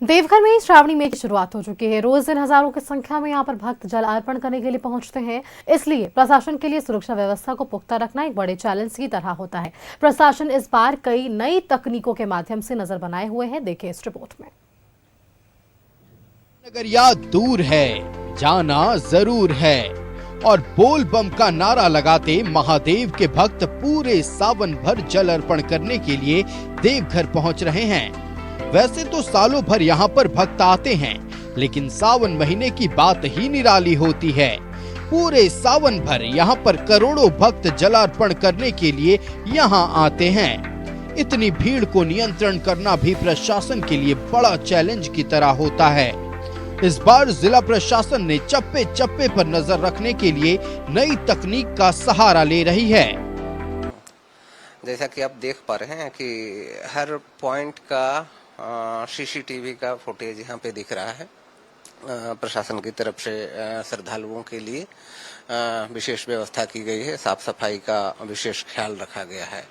देवघर में श्रावणी मेले की शुरुआत हो चुकी है। रोज दिन हजारों की संख्या में यहाँ पर भक्त जल अर्पण करने के लिए पहुंचते हैं। इसलिए प्रशासन के लिए सुरक्षा व्यवस्था को पुख्ता रखना एक बड़े चैलेंज की तरह होता है। प्रशासन इस बार कई नई तकनीकों के माध्यम से नजर बनाए हुए है। देखिए इस रिपोर्ट में। नगरिया दूर है, जाना जरूर है और बोल बम का नारा लगाते महादेव के भक्त पूरे सावन भर जल अर्पण करने के लिए देवघर पहुंच रहे हैं। वैसे तो सालों भर यहाँ पर भक्त आते हैं, लेकिन सावन महीने की बात ही निराली होती है। पूरे सावन भर यहाँ पर करोड़ों भक्त जलार्पण करने के लिए यहाँ आते हैं। इतनी भीड़ को नियंत्रण करना भी प्रशासन के लिए बड़ा चैलेंज की तरह होता है। इस बार जिला प्रशासन ने चप्पे चप्पे पर नजर रखने के लिए नई तकनीक का सहारा ले रही है। जैसा कि आप देख पा रहे हैं कि हर पॉइंट का सीसीटीवी का फुटेज यहाँ पे दिख रहा है। प्रशासन की तरफ से श्रद्धालुओं के लिए विशेष व्यवस्था की गई है। साफ सफाई का विशेष ख्याल रखा गया है।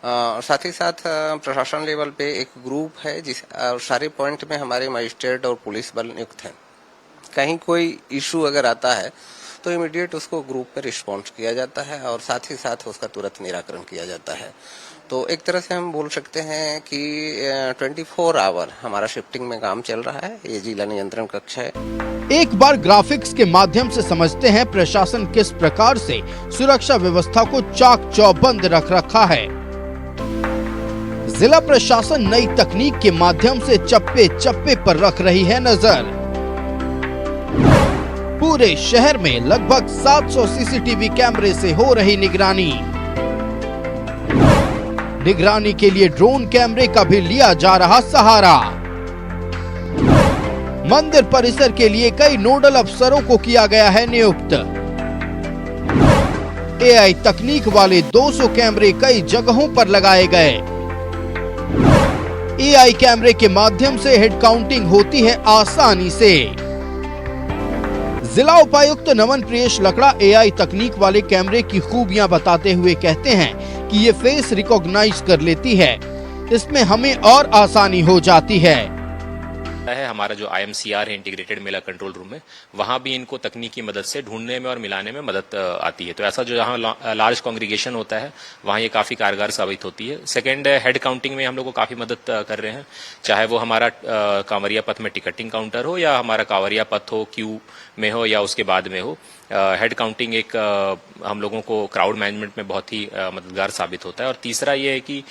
और साथ ही साथ प्रशासन लेवल पे एक ग्रुप है जिस सारे पॉइंट में हमारे मजिस्ट्रेट और पुलिस बल नियुक्त हैं। कहीं कोई इशू अगर आता है तो इमीडिएट उसको ग्रुप पे रिस्पॉन्स किया जाता है और साथ ही साथ उसका तुरंत निराकरण किया जाता है। तो एक तरह से हम बोल सकते हैं कि 24 आवर हमारा शिफ्टिंग में काम चल रहा है। ये जिला नियंत्रण कक्ष है। एक बार ग्राफिक्स के माध्यम से समझते हैं प्रशासन किस प्रकार से सुरक्षा व्यवस्था को चाक चौबंद रख रखा है। जिला प्रशासन नई तकनीक के माध्यम से चप्पे चप्पे पर रख रही है नजर। पूरे शहर में लगभग 700 सीसीटीवी कैमरे से हो रही निगरानी के लिए ड्रोन कैमरे का भी लिया जा रहा सहारा। मंदिर परिसर के लिए कई नोडल अफसरों को किया गया है नियुक्त। एआई तकनीक वाले 200 कैमरे कई जगहों पर लगाए गए। एआई कैमरे के माध्यम से हेड काउंटिंग होती है आसानी से। जिला उपायुक्त नमन प्रियेश लकड़ा एआई तकनीक वाले कैमरे की खूबियां बताते हुए कहते हैं कि ये फेस रिकॉग्नाइज कर लेती है। इसमें हमें और आसानी हो जाती है। हमारा जो IMCR है इंटीग्रेटेड मेला कंट्रोल रूम में, वहां भी इनको तकनीक की मदद से ढूंढने में और मिलाने में मदद आती है। तो ऐसा जो जहां लार्ज कांग्रीगेशन होता है वहां ये काफी कारगर साबित होती है। सेकंड, हेड काउंटिंग में हम लोग को काफी मदद कर रहे हैं। चाहे वो हमारा कांवरिया पथ में टिकटिंग काउंटर हो या हमारा कांवरिया पथ हो क्यू में हो या उसके बाद में हो, हेड काउंटिंग एक हम लोगों को क्राउड मैनेजमेंट में बहुत ही मददगार साबित होता है। और तीसरा ये है कि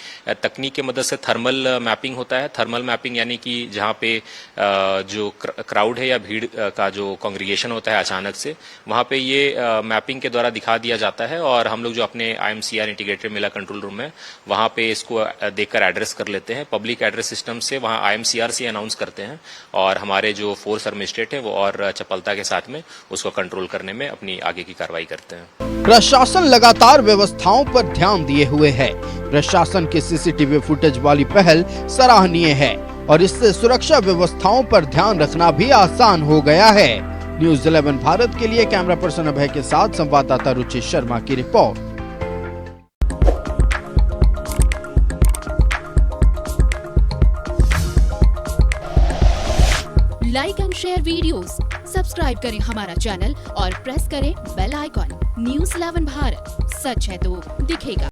तकनीक की मदद से थर्मल मैपिंग होता है। थर्मल मैपिंग यानी कि जहाँ पे जो क्राउड है या भीड़ का जो कांग्रीगेशन होता है अचानक से, वहाँ पे ये मैपिंग के द्वारा दिखा दिया जाता है और हम लोग जो अपने IMCR इंटीग्रेटेड मेला कंट्रोल रूम है वहाँ पे इसको देखकर एड्रेस कर लेते हैं। पब्लिक एड्रेस सिस्टम से वहाँ IMCR से अनाउंस करते हैं और हमारे जो फोर्स एडमिनिस्ट्रेट है वो और चपलता के साथ में उसको कंट्रोल करने में अपनी आगे की कार्रवाई करते हैं। प्रशासन लगातार व्यवस्थाओं पर ध्यान दिए हुए है। प्रशासन की सीसीटीवी फुटेज वाली पहल सराहनीय है और इससे सुरक्षा व्यवस्थाओं पर ध्यान रखना भी आसान हो गया है। न्यूज़ 11 भारत के लिए कैमरा पर्सन अभय के साथ संवाददाता रुचि शर्मा की report. Like and share videos, subscribe करें हमारा चैनल और प्रेस करें बेल आइकॉन। न्यूज़ 11 भारत, सच है तो दिखेगा।